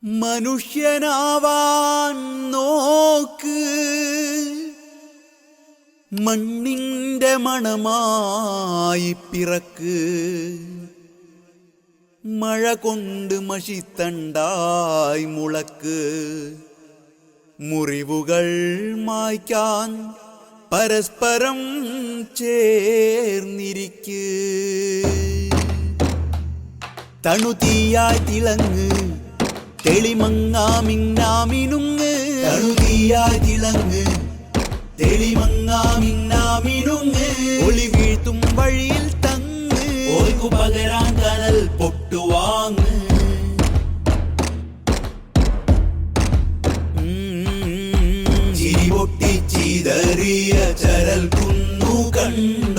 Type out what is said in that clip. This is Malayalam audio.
മനുഷ്യനാവാൻ നോക്ക്, മണ്ണിന്റെ മണമായി പിറക്ക്. മഴ കൊണ്ട് മഷിത്തണ്ടായി മുളക്ക്. മുറിവുകൾ മായ്ക്കാൻ പരസ്പരം ചേർന്നിരിക്ക്. തണുതീയായി തിളങ്ങ്, തെളിമങ്ങാമിന്നാമിനുങ്ങ്. തണുതീയായി തിളങ്ങ്, തെളിമങ്ങാമിന്നാമിനുങ്ങ്. ഒളി വീഴ്ത്തും വഴിയിൽ തങ്ങ്, ഓർക്കു പകരാൻ കനൽ പൊട്ടുവാങ്ങ്. ചിരി പൊട്ടി ചിതറിയ ചരൽ കുന്നു കണ്ണ്.